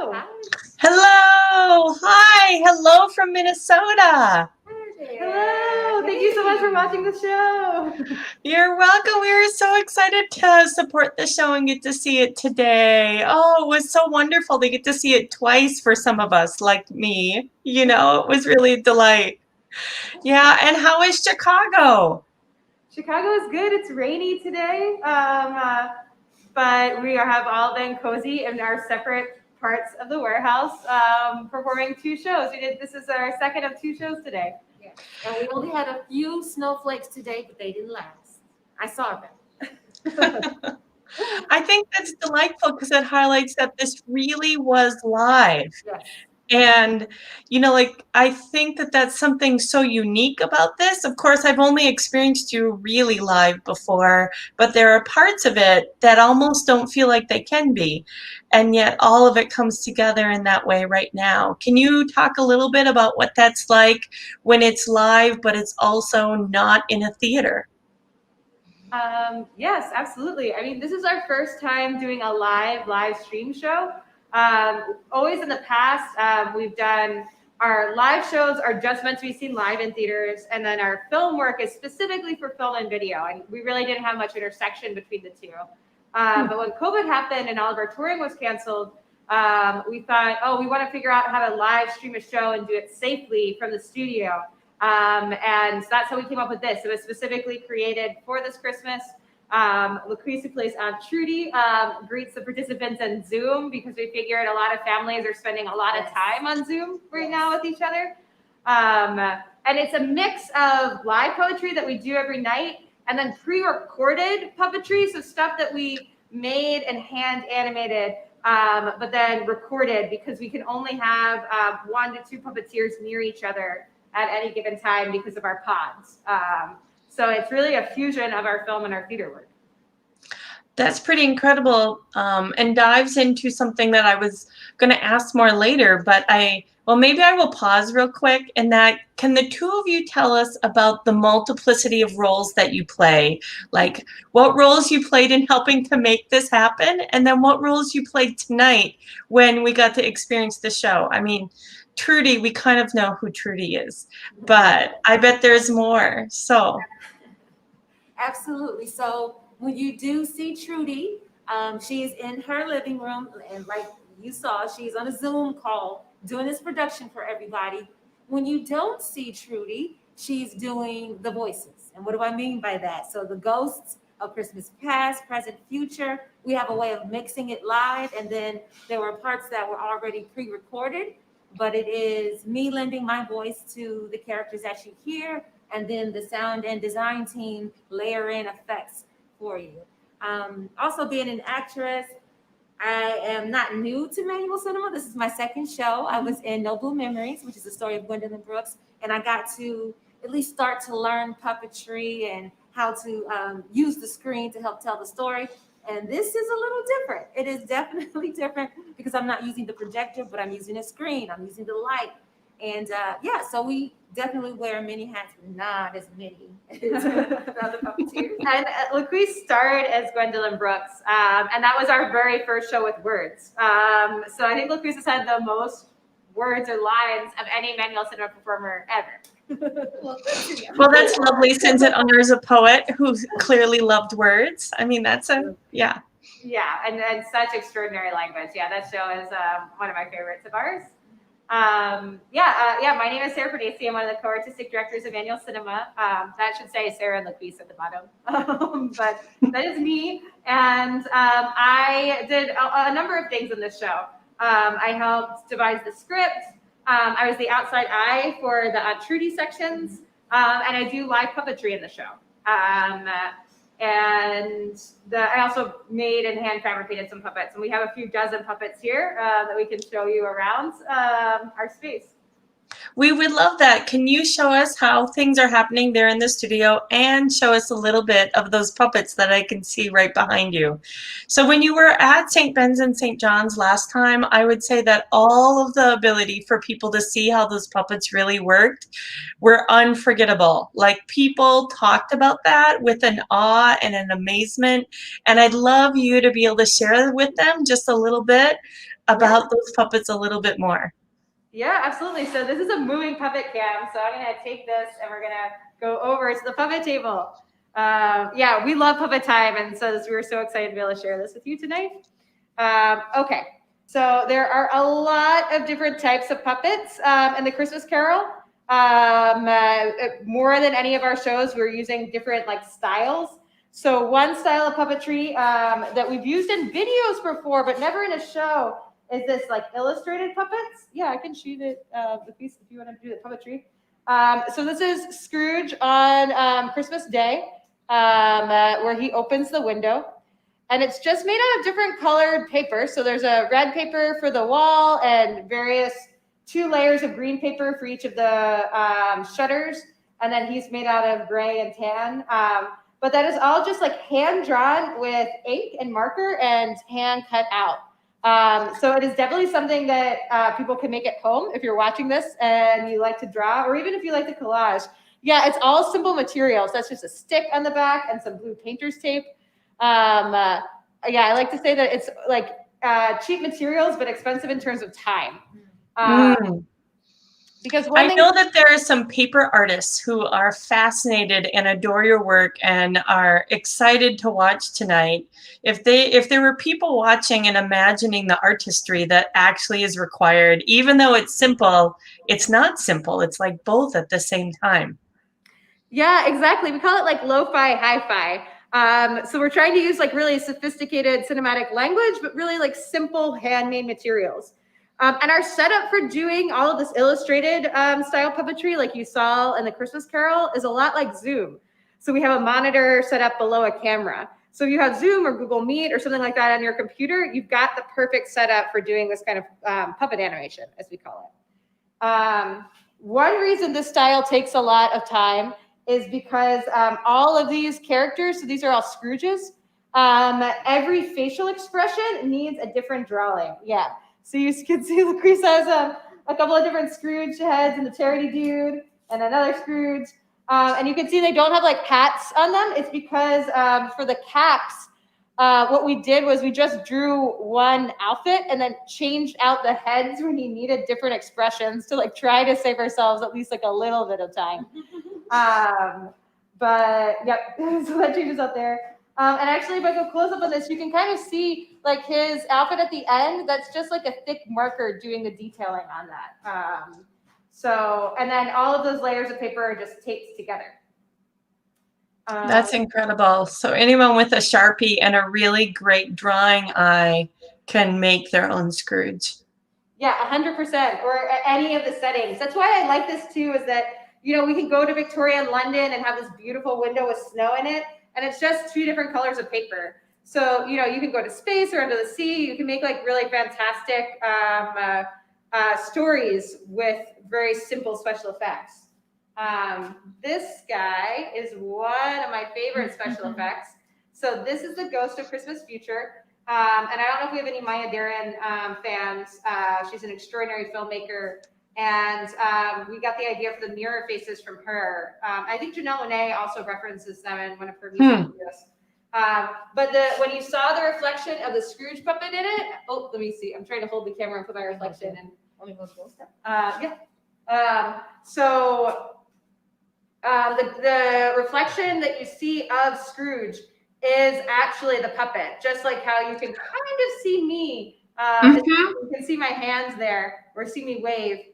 Hello. Hello. Hi. Hello from Minnesota. Hello. Thank you so much for watching the show. You're welcome. We were so excited to support the show and get to see it today. Oh, it was so wonderful to get to see it twice for some of us, like me. It was really a delight. Yeah. And how is Chicago? Chicago is good. It's rainy today, but we have all been cozy in our separate parts of the warehouse, performing two shows. This is our second of two shows today. Yeah. And we only had a few snowflakes today, but they didn't last. I saw them. I think that's delightful because it highlights that this really was live. Yes. And, I think that that's something so unique about this. Of course, I've only experienced you really live before, but there are parts of it that almost don't feel like they can be. And yet all of it comes together in that way right now. Can you talk a little bit about what that's like when it's live, but it's also not in a theater? Yes, absolutely. I mean, this is our first time doing a live stream show. Always in the past, we've done our live shows are just meant to be seen live in theaters, and then our film work is specifically for film and video, and we really didn't have much intersection between the two. But when COVID happened and all of our touring was canceled, we thought, oh, we want to figure out how to live stream a show and do it safely from the studio. And so that's how we came up with this. It was specifically created for this Christmas. LaCrease, who plays Aunt Trudy, greets the participants on Zoom because we figured a lot of families are spending a lot of time on Zoom right now with each other. And it's a mix of live poetry that we do every night and then pre-recorded puppetry, so stuff that we made and hand animated, but then recorded because we can only have 1 to 2 puppeteers near each other at any given time because of our pods. So it's really a fusion of our film and our theater work. That's pretty incredible, and dives into something that I was going to ask more later, but maybe I will pause real quick. And that, can the two of you tell us about the multiplicity of roles that you play? Like what roles you played in helping to make this happen, and then what roles you played tonight when we got to experience the show? I mean, Trudy, we kind of know who Trudy is, but I bet there's more. So. Absolutely. So when you do see Trudy, she's in her living room, and like you saw, she's on a Zoom call doing this production for everybody. When you don't see Trudy, she's doing the voices. And what do I mean by that? So the ghosts of Christmas past, present, future, we have a way of mixing it live. And then there were parts that were already pre-recorded, but it is me lending my voice to the characters that you hear, and then the sound and design team layer in effects for you. Also being an actress, I am not new to manual cinema. This is my second show. I was in No Blue Memories, which is the story of Gwendolyn Brooks, and I got to at least start to learn puppetry and how to use the screen to help tell the story. And this is a little different. It is definitely different because I'm not using the projector, but I'm using a screen. I'm using the light. And so we definitely wear many hats, but not as many as the other puppeteers. And LaCrease starred as Gwendolyn Brooks, and that was our very first show with words. So I think LaCrease has had the most words or lines of any manual cinema performer ever. Well, that's lovely since it honors a poet who clearly loved words. I mean, yeah. Yeah, and such extraordinary language. Yeah, that show is one of my favorites of ours. My name is Sarah Dacey. I'm one of the co-artistic directors of Manual Cinema. That should say Sarah and LaCrease at the bottom. But that is me. And I did a number of things in this show. I helped devise the script. I was the outside eye for the Aunt Trudy sections. And I do live puppetry in the show. I also made and hand fabricated some puppets, and we have a few dozen puppets here that we can show you around our space. We would love that. Can you show us how things are happening there in the studio and show us a little bit of those puppets that I can see right behind you? So when you were at St. Ben's and St. John's last time, I would say that all of the ability for people to see how those puppets really worked were unforgettable. Like, people talked about that with an awe and an amazement. And I'd love you to be able to share with them just a little bit about those puppets a little bit more. Yeah, absolutely. So this is a moving puppet cam. So I'm going to take this and we're going to go over to the puppet table. Yeah, we love puppet time. And so we were so excited to be able to share this with you tonight. Okay, so there are a lot of different types of puppets in the Christmas Carol. More than any of our shows, we're using different like styles. So one style of puppetry that we've used in videos before, but never in a show, is this like illustrated puppets. Yeah, I can shoot it the piece if you want to do the puppetry. So this is Scrooge on Christmas Day, where he opens the window. And it's just made out of different colored paper. So there's a red paper for the wall and various 2 layers of green paper for each of the shutters. And then he's made out of gray and tan. But that is all just like hand drawn with ink and marker and hand cut out. So it is definitely something that people can make at home if you're watching this and you like to draw, or even if you like to collage. Yeah, it's all simple materials. That's just a stick on the back and some blue painter's tape. Yeah, I like to say that it's like cheap materials, but expensive in terms of time. Because I know that there are some paper artists who are fascinated and adore your work and are excited to watch tonight. If there were people watching and imagining the artistry that actually is required, even though it's simple, it's not simple. It's like both at the same time. Yeah, exactly. We call it like lo-fi, hi-fi. So we're trying to use like really sophisticated cinematic language, but really like simple handmade materials. And our setup for doing all of this illustrated style puppetry, like you saw in the Christmas Carol, is a lot like Zoom. So we have a monitor set up below a camera. So if you have Zoom or Google Meet or something like that on your computer, you've got the perfect setup for doing this kind of puppet animation, as we call it. One reason this style takes a lot of time is because all of these characters, so these are all Scrooges, every facial expression needs a different drawing. Yeah. So you can see Lucretia has a couple of different Scrooge heads and the charity dude and another Scrooge. And you can see they don't have like hats on them. It's because for the caps, what we did was we just drew one outfit and then changed out the heads when you needed different expressions to like try to save ourselves at least like a little bit of time. But yep, so that changes up there. And actually, if I go close up on this, you can kind of see like his outfit at the end. That's just like a thick marker doing the detailing on that. So, and then all of those layers of paper are just taped together. That's incredible. So anyone with a Sharpie and a really great drawing eye can make their own Scrooge. Yeah, 100%, or any of the settings. That's why I like this too, is that, you know, we can go to Victorian London and have this beautiful window with snow in it, and it's just 2 different colors of paper. So, you know, you can go to space or under the sea. You can make like really fantastic stories with very simple special effects. This guy is one of my favorite special effects. So this is the Ghost of Christmas Future. And I don't know if we have any Maya Deren fans. She's an extraordinary filmmaker. And we got the idea for the mirror faces from her. I think Janelle Monáe also references them in one of her music videos. But when you saw the reflection of the Scrooge puppet in it, oh, let me see. I'm trying to hold the camera and put my reflection in. So the reflection that you see of Scrooge is actually the puppet, just like how you can kind of see me. You can see my hands there, or see me wave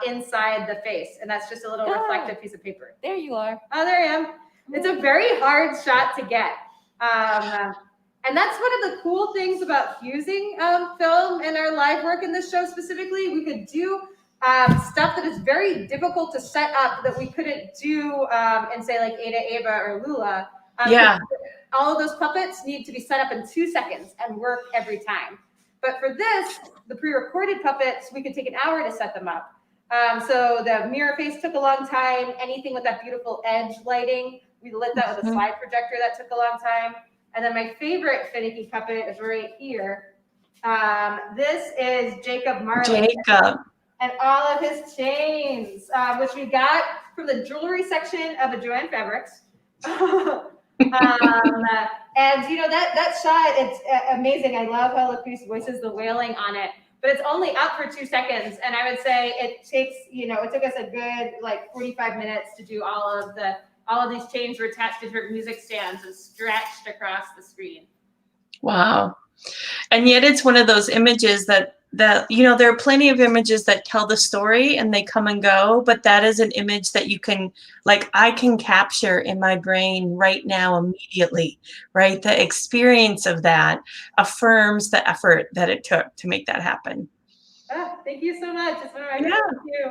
inside the face, and that's just a little reflective piece of paper. There you are. Oh, there I am. It's a very hard shot to get. And that's one of the cool things about fusing film and our live work in this show specifically. We could do stuff that is very difficult to set up that we couldn't do in, say, like Ada, Ava, or Lula. All of those puppets need to be set up in 2 seconds and work every time. But for this, the pre-recorded puppets, we could take an hour to set them up. So the mirror face took a long time. Anything with that beautiful edge lighting, we lit that with a slide projector. That took a long time. And then my favorite finicky puppet is right here. This is Jacob Marley. And all of his chains, which we got from the jewelry section of a Joanne Fabrics. And you know, that shot, it's amazing. I love how Lucretia voices the wailing on it. but it's only up for 2 seconds. And I would say it takes, it took us a good like 45 minutes to do all of these chains were attached to different music stands and stretched across the screen. Wow. And yet it's one of those images that there are plenty of images that tell the story and they come and go, but that is an image that you can, like, I can capture in my brain right now immediately, right? The experience of that affirms the effort that it took to make that happen. Thank you so much. It's one of my Yeah. favorites too.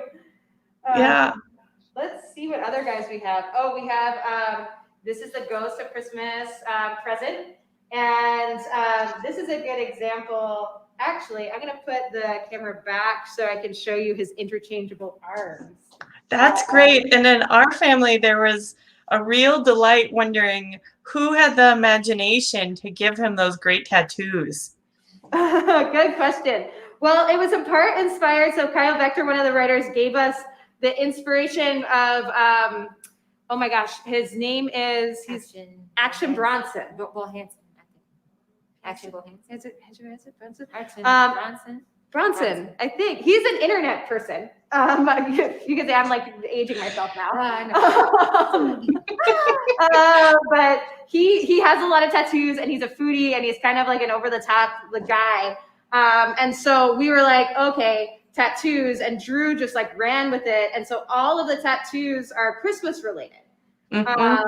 Yeah. Let's see what other guys we have. Oh, we have, this is the Ghost of Christmas present. And this is a good example. Actually, I'm going to put the camera back so I can show you his interchangeable arms. That's great. And in our family, there was a real delight wondering who had the imagination to give him those great tattoos. Good question. Well, it was in part inspired. So Kyle Vector, one of the writers, gave us the inspiration of, oh my gosh, his name is Action Bronson. Hanson. Action Hanson. Is it Bronson? Bronson. Bronson, I think. He's an internet person. You can say I'm like aging myself now. I know. But he has a lot of tattoos and he's a foodie and he's kind of like an over the top guy. And so we were like, okay, tattoos, and Drew just like ran with it. And so all of the tattoos are Christmas related. Mm-hmm.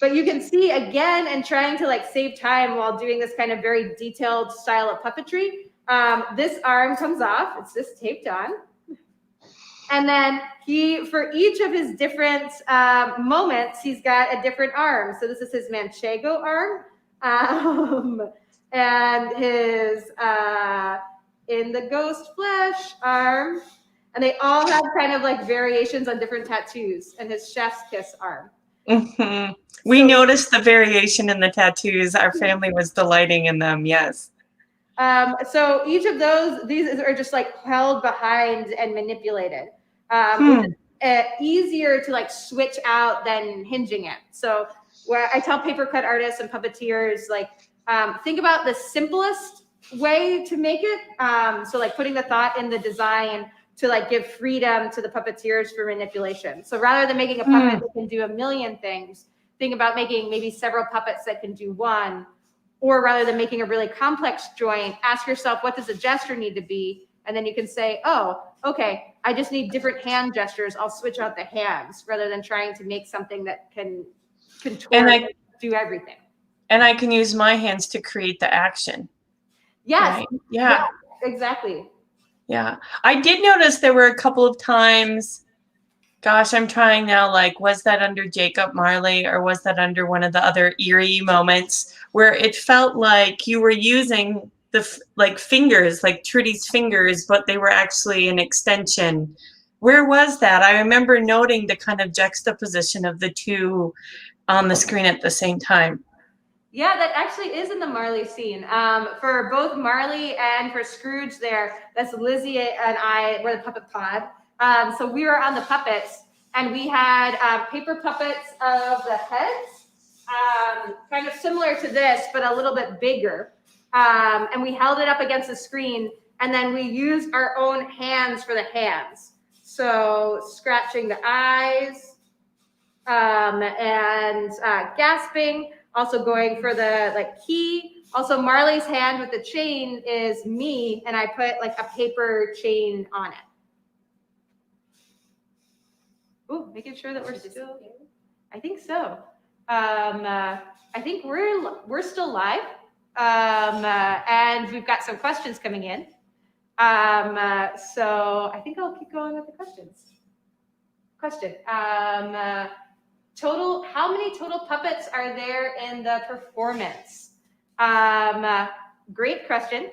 But you can see again, and trying to like save time while doing this kind of very detailed style of puppetry, this arm comes off, it's just taped on. And then for each of his different moments, he's got a different arm. So this is his Manchego arm, and his in the ghost flesh arm. And they all have kind of like variations on different tattoos, and his chef's kiss arm. Mm-hmm. We noticed the variation in the tattoos. Our family was delighting in them. Yes. So each of these are just like held behind and manipulated. It's easier to like switch out than hinging it. So where I tell paper cut artists and puppeteers, like, think about the simplest way to make it. So like putting the thought in the design to like give freedom to the puppeteers for manipulation. So rather than making a puppet that can do a million things, think about making maybe several puppets that can do one. Or rather than making a really complex joint, ask yourself, what does the gesture need to be? And then you can say, oh, okay, I just need different hand gestures. I'll switch out the hands rather than trying to make something that can contort and do everything. And I can use my hands to create the action. Yes. Right? Yeah, exactly. Yeah. I did notice there were a couple of times, gosh, I'm trying now, like, was that under Jacob Marley or was that under one of the other eerie moments where it felt like you were using the fingers, like Trudy's fingers, but they were actually an extension. Where was that? I remember noting the kind of juxtaposition of the two on the screen at the same time. Yeah, that actually is in the Marley scene. For both Marley and for Scrooge there, that's Lizzie and I were the puppet pod. So we were on the puppets, and we had paper puppets of the heads, kind of similar to this, but a little bit bigger. And we held it up against the screen, and then we used our own hands for the hands. So scratching the eyes and gasping. Also going for the like key. Also Marley's hand with the chain is me, and I put like a paper chain on it. Ooh, making sure that we're still. I think so. I think we're still live, and we've got some questions coming in. So I think I'll keep going with the questions. Question. How many total puppets are there in the performance? Great question.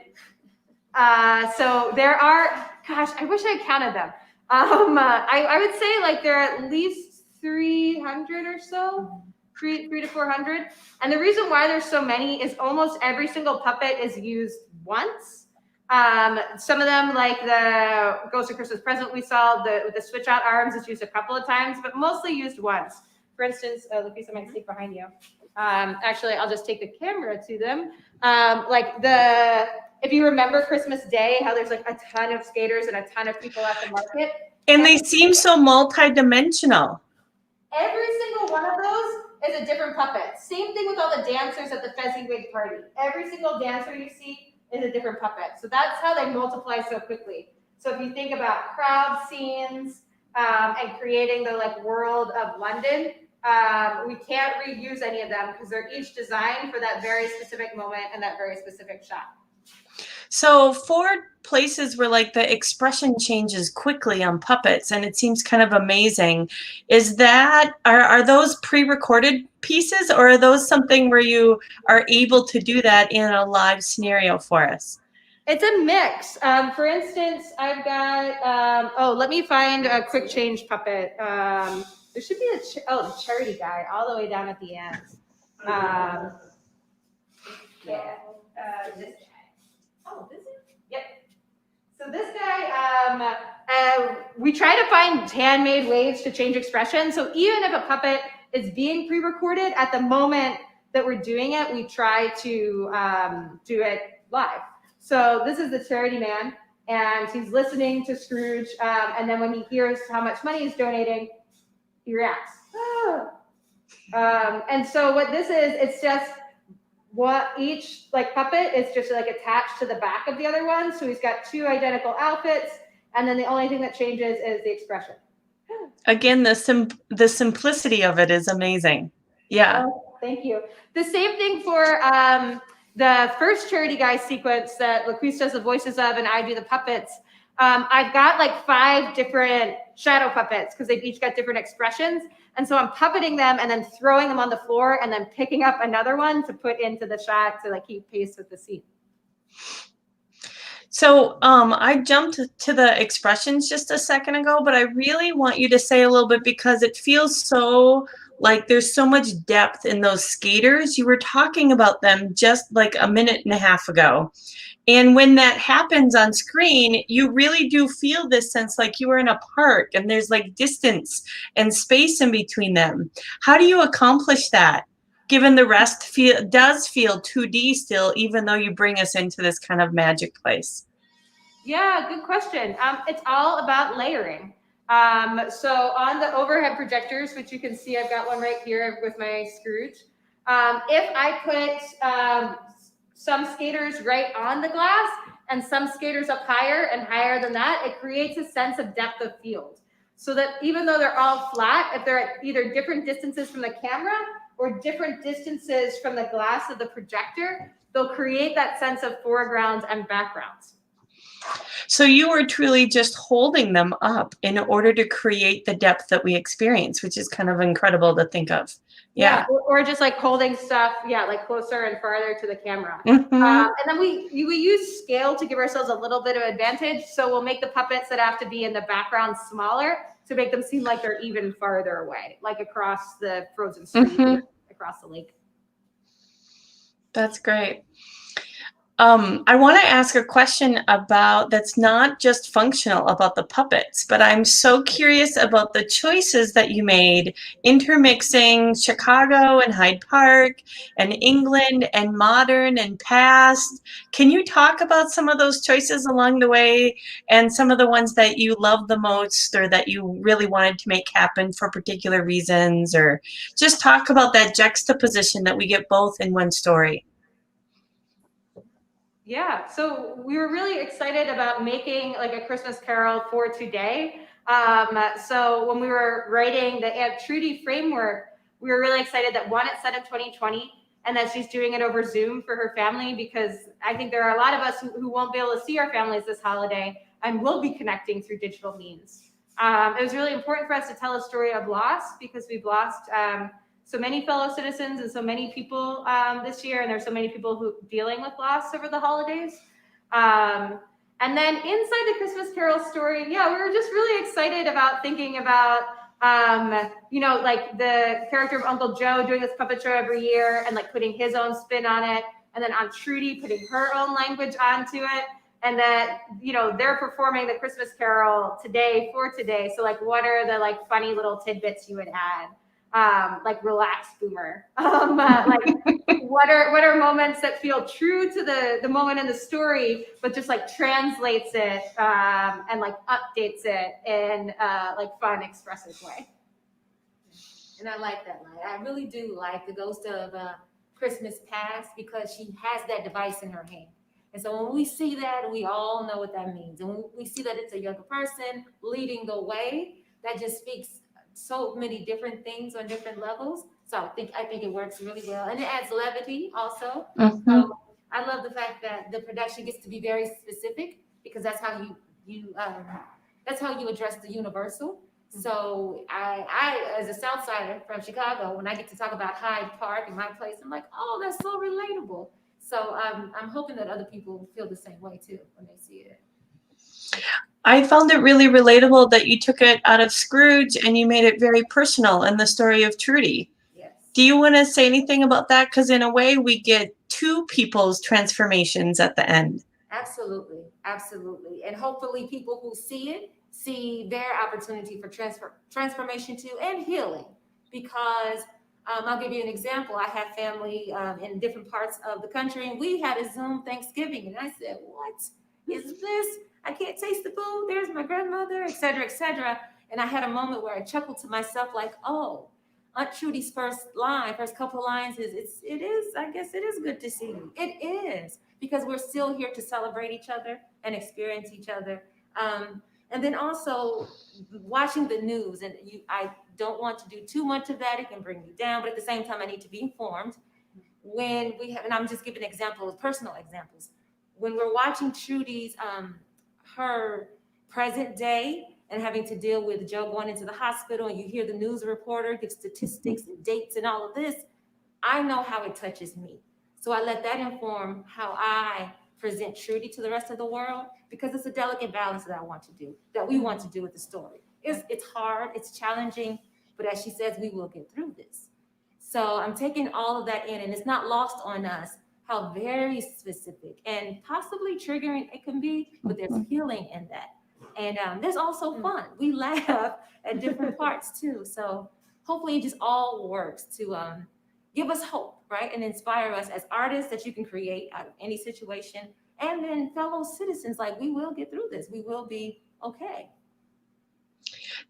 So there are, gosh, I wish I counted them. I would say like there are at least 300 or so, 300 to 400. And the reason why there's so many is almost every single puppet is used once. Some of them, like the Ghost of Christmas Present we saw, the switch out arms is used a couple of times, but mostly used once. For instance, Lucas, I might sneak behind you. Actually, I'll just take the camera to them. if you remember Christmas Day, how there's like a ton of skaters and a ton of people at the market. And they seem so multi-dimensional. Every single one of those is a different puppet. Same thing with all the dancers at the Fezziwig party. Every single dancer you see is a different puppet. So that's how they multiply so quickly. So if you think about crowd scenes and creating the like world of London, we can't reuse any of them because they're each designed for that very specific moment and that very specific shot. So for places where like the expression changes quickly on puppets and it seems kind of amazing, is that, are those pre-recorded pieces or are those something where you are able to do that in a live scenario for us? It's a mix. For instance, I've got, let me find a quick change puppet. There should be the charity guy all the way down at the end. This guy. Oh, this is? Yep. So this guy, we try to find handmade ways to change expression. So even if a puppet is being pre-recorded, at the moment that we're doing it, we try to do it live. So this is the charity man, and he's listening to Scrooge, and then when he hears how much money he's donating, he reacts. Ah. And so what this is, it's just what each like puppet is just like attached to the back of the other one. So he's got two identical outfits, and then the only thing that changes is the expression. Again, the simplicity of it is amazing. Yeah. Oh, thank you. The same thing for the first charity guy sequence that Laquise does the voices of and I do the puppets. I've got like 5 different shadow puppets because they've each got different expressions. And so I'm puppeting them and then throwing them on the floor and then picking up another one to put into the shot to like keep pace with the scene. So I jumped to the expressions just a second ago, but I really want you to say a little bit because it feels so like there's so much depth in those skaters. You were talking about them just like a minute and a half ago. And when that happens on screen, you really do feel this sense like you are in a park and there's like distance and space in between them. How do you accomplish that? Given the rest does feel 2D still, even though you bring us into this kind of magic place. Yeah, good question. It's all about layering. So on the overhead projectors, which you can see, I've got one right here with my Scrooge. If I put some skaters right on the glass and some skaters up higher and higher than that, it creates a sense of depth of field. So that even though they're all flat, if they're at either different distances from the camera or different distances from the glass of the projector, they'll create that sense of foregrounds and backgrounds. So you were truly just holding them up in order to create the depth that we experience, which is kind of incredible to think of. Yeah. Or just like holding stuff, like closer and farther to the camera. Mm-hmm. And then we use scale to give ourselves a little bit of advantage. So we'll make the puppets that have to be in the background smaller to make them seem like they're even farther away, like across the frozen stream, across the lake. That's great. I want to ask a question about that's not just functional about the puppets, but I'm so curious about the choices that you made intermixing Chicago and Hyde Park and England and modern and past. Can you talk about some of those choices along the way and some of the ones that you love the most or that you really wanted to make happen for particular reasons, or just talk about that juxtaposition that we get both in one story? Yeah, so we were really excited about making like a Christmas Carol for today. So when we were writing the Aunt Trudy framework, we were really excited that one, it's set in 2020 and that she's doing it over Zoom for her family, because I think there are a lot of us who won't be able to see our families this holiday and will be connecting through digital means. It was really important for us to tell a story of loss because we've lost so many fellow citizens and so many people this year, and there's so many people who dealing with loss over the holidays. And then inside the Christmas Carol story, we were just really excited about thinking about, like the character of Uncle Joe doing this puppet show every year and like putting his own spin on it, and then Aunt Trudy putting her own language onto it, and that, they're performing the Christmas Carol today for today. So like, what are the like funny little tidbits you would add? like relaxed boomer. Like what are moments that feel true to the moment in the story, but just like translates it and like updates it in like fun, expressive way. And I like that line. I really do like the Ghost of Christmas Past because she has that device in her hand. And so when we see that, we all know what that means. And when we see that it's a younger person leading the way, that just speaks so many different things on different levels. So I think it works really well. And it adds levity also. So I love the fact that the production gets to be very specific because that's how that's how you address the universal. So I as a South Sider from Chicago, when I get to talk about Hyde Park and my place, I'm like, oh, that's so relatable. So I'm hoping that other people feel the same way too when they see it. I found it really relatable that you took it out of Scrooge and you made it very personal in the story of Trudy. Yes. Do you want to say anything about that? Because in a way, we get two people's transformations at the end. Absolutely, absolutely. And hopefully people who see it see their opportunity for transformation too and healing. Because I'll give you an example. I have family in different parts of the country, and we had a Zoom Thanksgiving. And I said, what is this? I can't taste the food. There's my grandmother, et cetera, et cetera. And I had a moment where I chuckled to myself like, oh, Aunt Trudy's first couple of lines I guess it is good to see you. It is, because we're still here to celebrate each other and experience each other. And then also watching the news, and I don't want to do too much of that. It can bring me down, but at the same time, I need to be informed. When we have, and I'm just giving examples, personal examples. When we're watching Trudy's, her present day and having to deal with Joe going into the hospital, and you hear the news reporter give statistics and dates and all of this, I know how it touches me. So I let that inform how I present Trudy to the rest of the world, because it's a delicate balance that we want to do with the story. It's hard, it's challenging, but as she says, we will get through this. So I'm taking all of that in, and it's not lost on us how very specific and possibly triggering it can be, but there's healing in that. And there's also fun. We laugh at different parts too. So hopefully it just all works to give us hope, right? And inspire us as artists that you can create out of any situation. And then fellow citizens, like, we will get through this. We will be okay.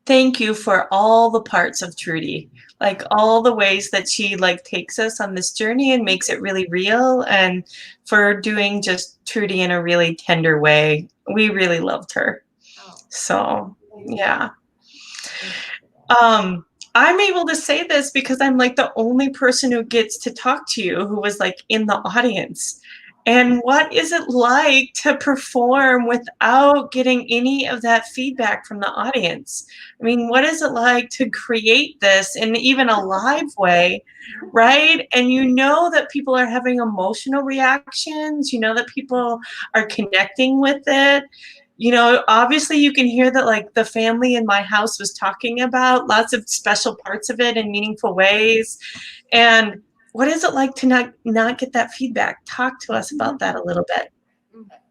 Thank you for all the parts of Trudy, like all the ways that she like takes us on this journey and makes it really real, and for doing just Trudy in a really tender way. We really loved her. So yeah. I'm able to say this because I'm like the only person who gets to talk to you who was like in the audience. And what is it like to perform without getting any of that feedback from the audience? I mean, what is it like to create this in even a live way, right? And you know that people are having emotional reactions, you know that people are connecting with it. You know, obviously you can hear that like the family in my house was talking about lots of special parts of it in meaningful ways. And what is it like to not get that feedback? Talk to us about that a little bit.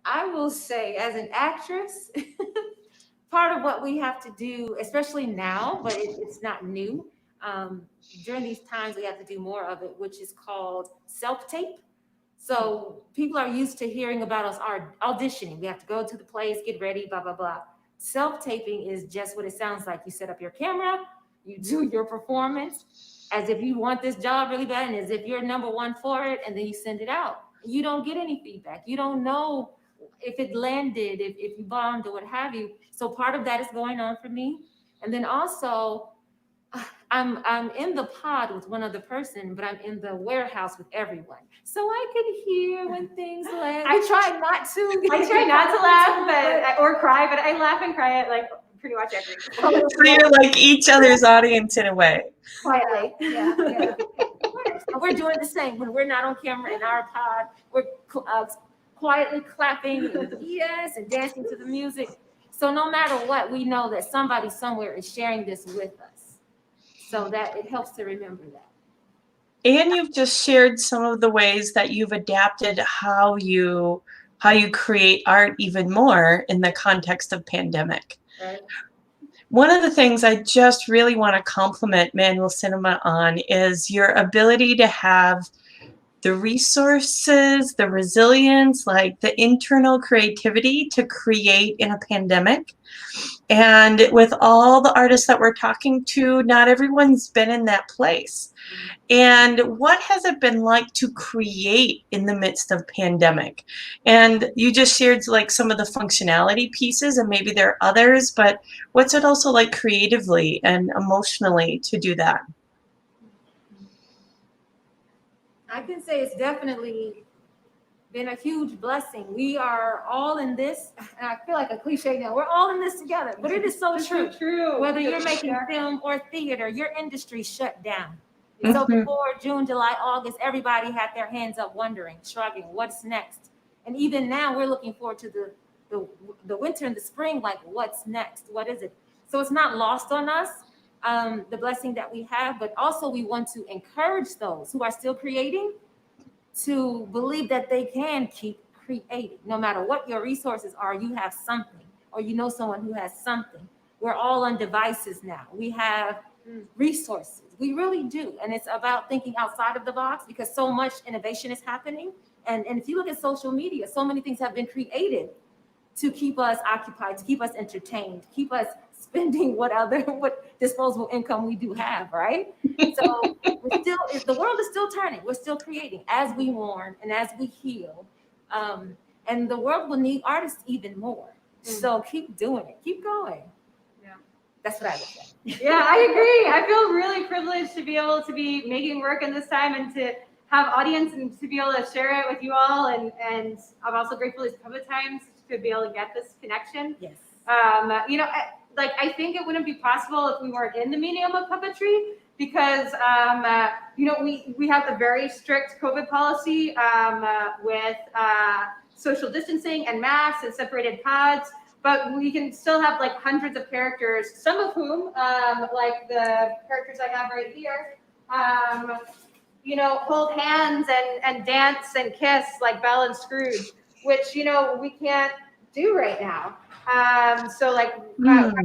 I will say, as an actress, part of what we have to do, especially now, but it's not new. During these times, we have to do more of it, which is called self-tape. So people are used to hearing about us auditioning. We have to go to the place, get ready, blah, blah, blah. Self-taping is just what it sounds like. You set up your camera, you do your performance as if you want this job really bad and as if you're number one for it, and then you send it out. You don't get any feedback. You don't know if it landed, if you bombed or what have you. So part of that is going on for me. And then also, I'm in the pod with one other person, but I'm in the warehouse with everyone. So I can hear when things land. I try not to laugh or cry, but I laugh and cry at like pretty much everything. So you're like each other's audience in a way. Quietly, yeah. We're doing the same. When we're not on camera in our pod, we're quietly clapping and yes, and dancing to the music. So no matter what, we know that somebody somewhere is sharing this with us. So that it helps to remember that. And you've just shared some of the ways that you've adapted how you create art even more in the context of pandemic. Right. One of the things I just really want to compliment Manual Cinema on is your ability to have the resources, the resilience, like the internal creativity to create in a pandemic. And with all the artists that we're talking to, not everyone's been in that place. And what has it been like to create in the midst of pandemic? And you just shared like some of the functionality pieces, and maybe there are others, but what's it also like creatively and emotionally to do that? I can say it's definitely been a huge blessing. We are all in this, and I feel like a cliche now. We're all in this together, but it is so true. True. Whether you're making film or theater, your industry shut down. So Mhm. before June, July, August, everybody had their hands up, wondering, shrugging, what's next? And even now, we're looking forward to the winter and the spring. Like, what's next? What is it? So it's not lost on us, the blessing that we have, but also we want to encourage those who are still creating to believe that they can keep creating. No matter what your resources are, you have something, or you know someone who has something. We're all on devices now. We have resources. We really do. And it's about thinking outside of the box, because so much innovation is happening. And if you look at social media, so many things have been created to keep us occupied, to keep us entertained, to keep us spending what disposable income we do have, right? So the world is still turning. We're still creating as we mourn and as we heal. And the world will need artists even more. So keep doing it. Keep going. Yeah. That's what I would say. Yeah, I agree. I feel really privileged to be able to be making work in this time and to have audience and to be able to share it with you all. And I'm also grateful to Puppet Times to be able to get this connection. Yes. I think it wouldn't be possible if we weren't in the medium of puppetry, because we have a very strict COVID policy with social distancing and masks and separated pods. But we can still have like hundreds of characters, some of whom, like the characters I have right here, hold hands and dance and kiss like Belle and Scrooge, which, we can't do right now. I'm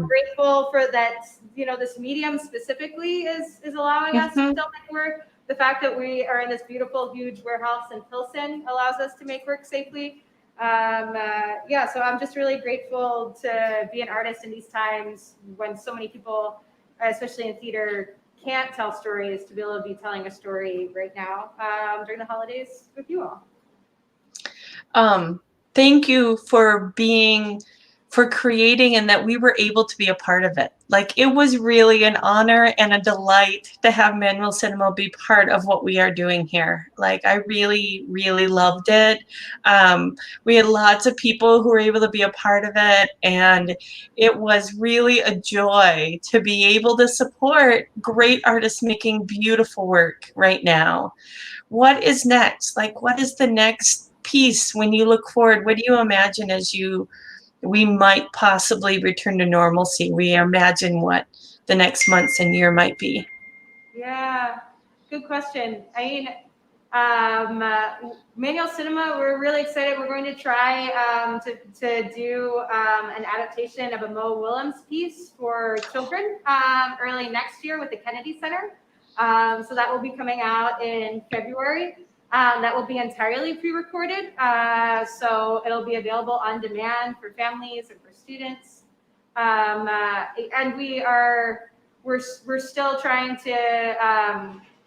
grateful for that, this medium specifically is allowing us to still make work. The fact that we are in this beautiful, huge warehouse in Pilsen allows us to make work safely. So I'm just really grateful to be an artist in these times when so many people, especially in theater, can't tell stories, to be able to be telling a story right now during the holidays with you all. Thank you for creating, and that we were able to be a part of it. Like, it was really an honor and a delight to have Manual Cinema be part of what we are doing here. Like, I really, really loved it. We had lots of people who were able to be a part of it, and it was really a joy to be able to support great artists making beautiful work right now. What is next? Like, what is the next piece when you look forward? What do you imagine as we might possibly return to normalcy? We imagine what the next months and year might be. Yeah, good question. I mean, Manual Cinema, we're really excited. We're going to try to do an adaptation of a Mo Willems piece for children early next year with the Kennedy Center. So that will be coming out in February. That will be entirely pre-recorded, so it'll be available on demand for families and for students. And we're still trying to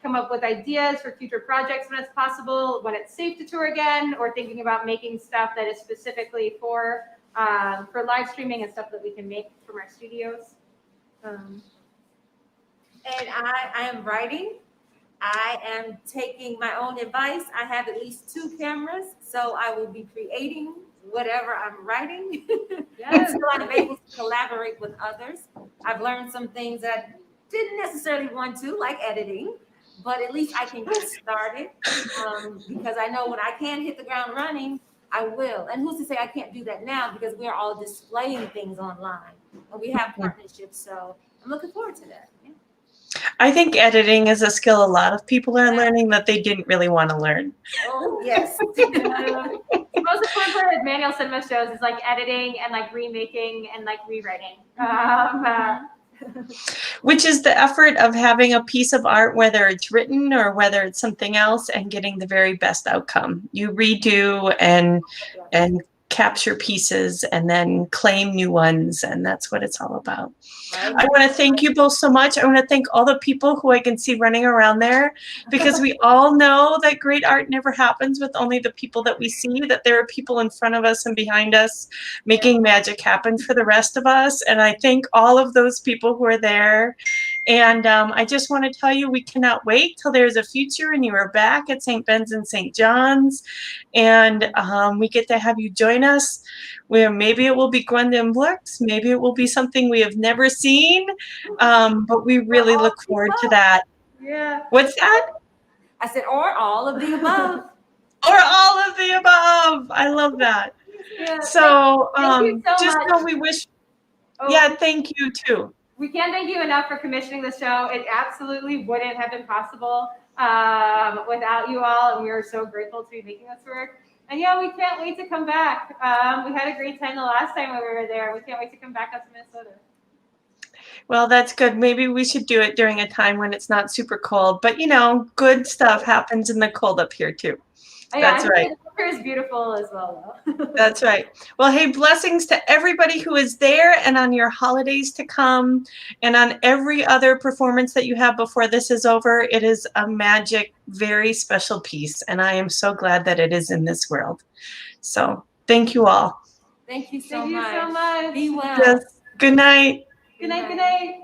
come up with ideas for future projects when it's possible, when it's safe to tour again, or thinking about making stuff that is specifically for live streaming and stuff that we can make from our studios. And I am writing. I am taking my own advice. I have at least 2 cameras, so I will be creating whatever I'm writing until I'm able to collaborate with others. I've learned some things that I didn't necessarily want to, like editing, but at least I can get started because I know when I can hit the ground running, I will. And who's to say I can't do that now, because we're all displaying things online and we have partnerships. So I'm looking forward to that. Yeah. I think editing is a skill a lot of people are learning that they didn't really want to learn. Oh, yes. The most important part of manual cinema shows is like editing and like remaking and like rewriting. Which is the effort of having a piece of art, whether it's written or whether it's something else, and getting the very best outcome. You redo and capture pieces and then claim new ones, and that's what it's all about. Right. I want to thank you both so much. I want to thank all the people who I can see running around there, because we all know that great art never happens with only the people that we see, that there are people in front of us and behind us making magic happen for the rest of us. And I thank all of those people who are there. And I just want to tell you, we cannot wait till there's a future and you are back at St. Ben's and St. John's. And we get to have you join us, where maybe it will be Gwendolyn Brooks, maybe it will be something we have never seen, but we really look forward to that. Yeah. What's that? I said, or all of the above. Or all of the above. I love that. Yeah. So, thank you so just much. know we wish. Oh, Yeah, thank you too. We can't thank you enough for commissioning the show. It absolutely wouldn't have been possible without you all, and we are so grateful to be making this work. And yeah, we can't wait to come back. We had a great time the last time we were there. We can't wait to come back up to Minnesota. Well, that's good. Maybe we should do it during a time when it's not super cold. But you know, good stuff happens in the cold up here too. That's right. The weather is beautiful as well, though. That's right. Well, hey, blessings to everybody who is there and on your holidays to come and on every other performance that you have before this is over. It is a magic, very special piece. And I am so glad that it is in this world. So thank you all. Thank you so Thank you much. so much. Be well. Yes. Good night. Good night. Good night.